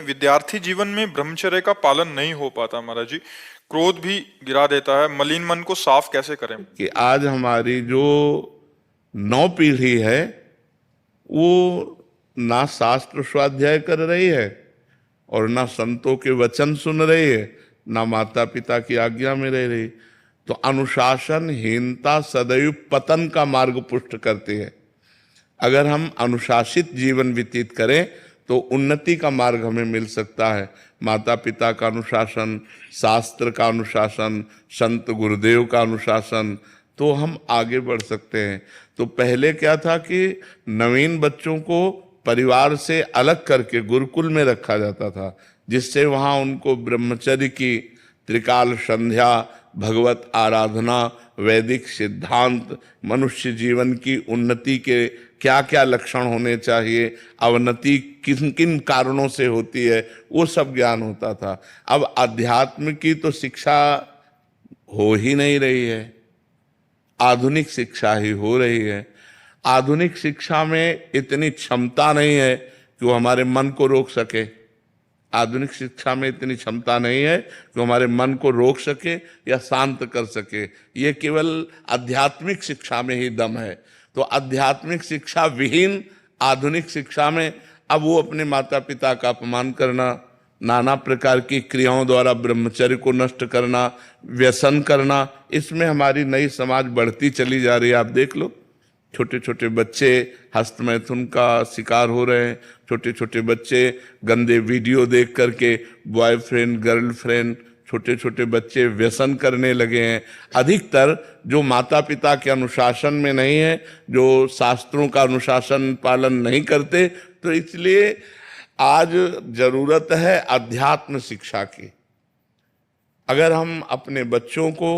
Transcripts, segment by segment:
विद्यार्थी जीवन में ब्रह्मचर्य का पालन नहीं हो पाता महाराज जी। क्रोध भी गिरा देता है। मलिन मन को साफ कैसे करें? कि आज हमारी जो नौ पीढ़ी है वो ना शास्त्र स्वाध्याय कर रही है और ना संतों के वचन सुन रही है, ना माता पिता की आज्ञा में रह रही। तो अनुशासनहीनता सदैव पतन का मार्ग पुष्ट करती है। अगर हम अनुशासित जीवन व्यतीत करें तो उन्नति का मार्ग हमें मिल सकता है। माता पिता का अनुशासन, शास्त्र का अनुशासन, संत गुरुदेव का अनुशासन, तो हम आगे बढ़ सकते हैं। तो पहले क्या था कि नवीन बच्चों को परिवार से अलग करके गुरुकुल में रखा जाता था, जिससे वहाँ उनको ब्रह्मचर्य की त्रिकाल संध्या, भगवत आराधना, वैदिक सिद्धांत, मनुष्य जीवन की उन्नति के क्या क्या लक्षण होने चाहिए, अवनति किन किन कारणों से होती है, वो सब ज्ञान होता था। अब अध्यात्म की तो शिक्षा हो ही नहीं रही है, आधुनिक शिक्षा ही हो रही है। आधुनिक शिक्षा में इतनी क्षमता नहीं है कि वो हमारे मन को रोक सके। आधुनिक शिक्षा में इतनी क्षमता नहीं है कि हमारे मन को रोक सके या शांत कर सके। ये केवल आध्यात्मिक शिक्षा में ही दम है। तो आध्यात्मिक शिक्षा विहीन आधुनिक शिक्षा में अब वो अपने माता पिता का अपमान करना, नाना प्रकार की क्रियाओं द्वारा ब्रह्मचर्य को नष्ट करना, व्यसन करना, इसमें हमारी नई समाज बढ़ती चली जा रही है। आप देख लो, छोटे छोटे बच्चे हस्तमैथुन का शिकार हो रहे हैं। छोटे छोटे बच्चे गंदे वीडियो देख करके बॉयफ्रेंड गर्लफ्रेंड, छोटे छोटे बच्चे व्यसन करने लगे हैं। अधिकतर जो माता पिता के अनुशासन में नहीं है, जो शास्त्रों का अनुशासन पालन नहीं करते, तो इसलिए आज जरूरत है अध्यात्म शिक्षा की। अगर हम अपने बच्चों को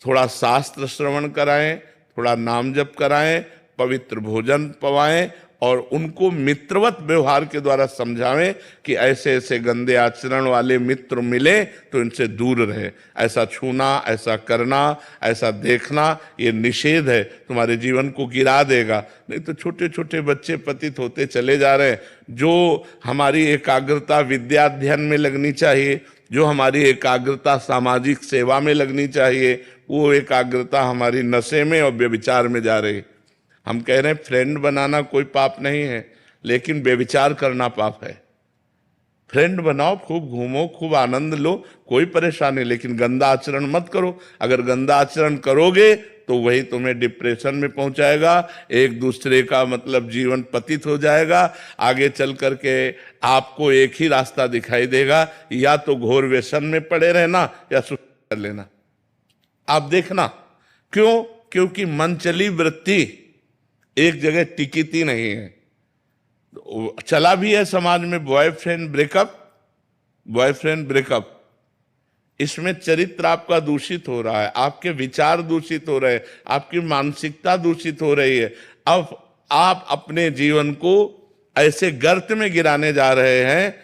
थोड़ा शास्त्र श्रवण कराएं, थोड़ा नाम जप कराएं, पवित्र भोजन पवाएं और उनको मित्रवत व्यवहार के द्वारा समझावें कि ऐसे ऐसे गंदे आचरण वाले मित्र मिले तो इनसे दूर रहे। ऐसा छूना, ऐसा करना, ऐसा देखना ये निषेध है, तुम्हारे जीवन को गिरा देगा। नहीं तो छोटे छोटे बच्चे पतित होते चले जा रहे हैं। जो हमारी एकाग्रता विद्याध्ययन में लगनी चाहिए, जो हमारी एकाग्रता सामाजिक सेवा में लगनी चाहिए, वो एकाग्रता हमारी नशे में और व्यभिचार में जा रही। हम कह रहे हैं फ्रेंड बनाना कोई पाप नहीं है, लेकिन व्यभिचार करना पाप है। फ्रेंड बनाओ, खूब घूमो, खूब आनंद लो, कोई परेशानी, लेकिन गंदा आचरण मत करो। अगर गंदा आचरण करोगे तो वही तुम्हें डिप्रेशन में पहुंचाएगा, एक दूसरे का मतलब जीवन पतित हो जाएगा। आगे चल करके आपको एक ही रास्ता दिखाई देगा, या तो घोर व्यसन में पड़े रहना या सुसाइड कर लेना। आप देखना, क्यों? क्योंकि मनचली वृत्ति एक जगह टिकती नहीं है। चला भी है समाज में बॉयफ्रेंड ब्रेकअप, बॉयफ्रेंड ब्रेकअप। इसमें चरित्र आपका दूषित हो रहा है, आपके विचार दूषित हो रहे हैं, आपकी मानसिकता दूषित हो रही है। अब आप अपने जीवन को ऐसे गर्त में गिराने जा रहे हैं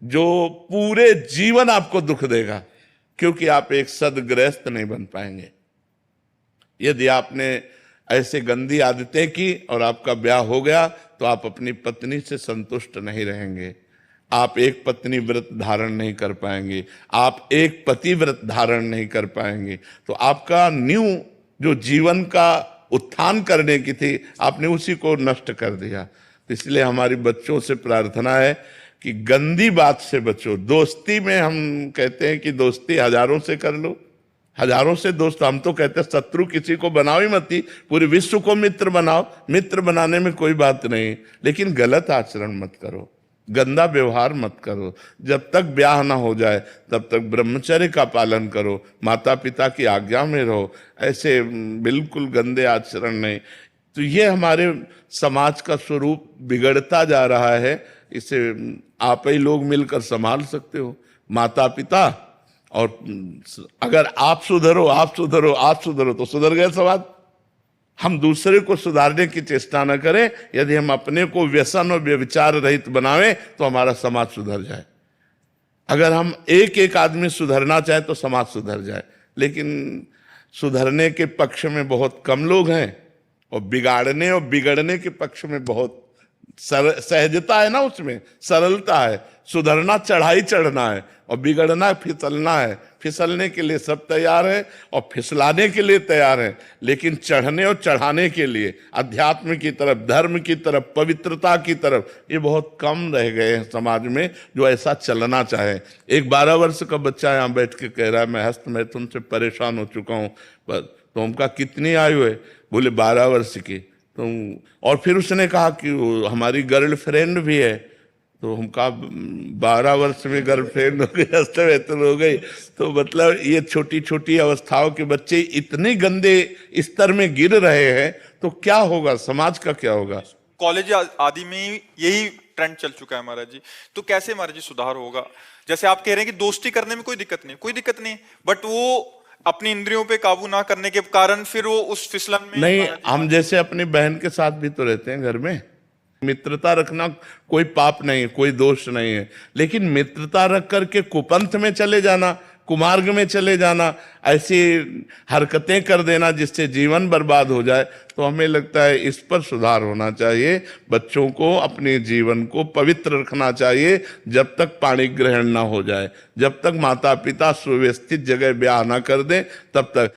जो पूरे जीवन आपको दुख देगा, क्योंकि आप एक सद्गृहस्थ नहीं बन पाएंगे। यदि आपने ऐसे गंदी आदतें की और आपका ब्याह हो गया तो आप अपनी पत्नी से संतुष्ट नहीं रहेंगे। आप एक पत्नी व्रत धारण नहीं कर पाएंगे, आप एक पति व्रत धारण नहीं कर पाएंगे। तो आपका न्यू जो जीवन का उत्थान करने की थी, आपने उसी को नष्ट कर दिया। तो इसलिए हमारी बच्चों से प्रार्थना है कि गंदी बात से बचो। दोस्ती में हम कहते हैं कि दोस्ती हजारों से कर लो, हजारों से दोस्त। हम तो कहते हैं शत्रु किसी को बनाओ ही मत, पूरे विश्व को मित्र बनाओ। मित्र बनाने में कोई बात नहीं, लेकिन गलत आचरण मत करो, गंदा व्यवहार मत करो। जब तक ब्याह ना हो जाए तब तक ब्रह्मचर्य का पालन करो, माता पिता की आज्ञा में रहो, ऐसे बिल्कुल गंदे आचरण नहीं। तो ये हमारे समाज का स्वरूप बिगड़ता जा रहा है। इसे आप ही लोग मिलकर संभाल सकते हो, माता पिता। और अगर आप सुधरो, आप सुधरो, आप सुधरो तो सुधर गए समाज। हम दूसरे को सुधारने की चेष्टा न करें। यदि हम अपने को व्यसन और व्यभिचार रहित बनावें तो हमारा समाज सुधर जाए। अगर हम एक एक आदमी सुधरना चाहे तो समाज सुधर जाए, लेकिन सुधरने के पक्ष में बहुत कम लोग हैं और बिगाड़ने और बिगड़ने के पक्ष में बहुत सहजता है ना उसमें, सरलता है। सुधरना चढ़ाई चढ़ना है और बिगड़ना फिसलना है। फिसलने के लिए सब तैयार है और फिसलाने के लिए तैयार है, लेकिन चढ़ने और चढ़ाने के लिए अध्यात्म की तरफ, धर्म की तरफ, पवित्रता की तरफ ये बहुत कम रह गए हैं समाज में जो ऐसा चलना चाहे। एक 12 वर्ष का बच्चा यहाँ बैठ के कह रहा है मैं हस्त मैथुन से परेशान हो चुका हूँ। तो उनका कितनी आयु है? बोले 12 वर्ष की। तो और फिर उसने कहा कि हमारी गर्लफ्रेंड भी है। तो हम कहा 12 वर्ष में गर्लफ्रेंड हो गई, हस्त मैथुन हो गई। तो मतलब ये छोटी छोटी अवस्थाओं के बच्चे इतने गंदे स्तर में गिर रहे हैं, तो क्या होगा, समाज का क्या होगा? कॉलेज आदि में यही ट्रेंड चल चुका है महाराज जी। तो कैसे महाराज जी सुधार होगा? जैसे आप कह रहे हैं कि दोस्ती करने में कोई दिक्कत नहीं, कोई दिक्कत नहीं, बट वो अपनी इंद्रियों पे काबू ना करने के कारण फिर वो उस फिसलन में नहीं, हम जैसे अपनी बहन के साथ भी तो रहते हैं घर में। मित्रता रखना कोई पाप नहीं है, कोई दोष नहीं है, लेकिन मित्रता रख करके कुपंथ में चले जाना, कुमार्ग में चले जाना, ऐसी हरकतें कर देना जिससे जीवन बर्बाद हो जाए, तो हमें लगता है इस पर सुधार होना चाहिए। बच्चों को अपने जीवन को पवित्र रखना चाहिए जब तक पाणी ग्रहण ना हो जाए, जब तक माता पिता सुव्यवस्थित जगह ब्याह ना कर दें तब तक।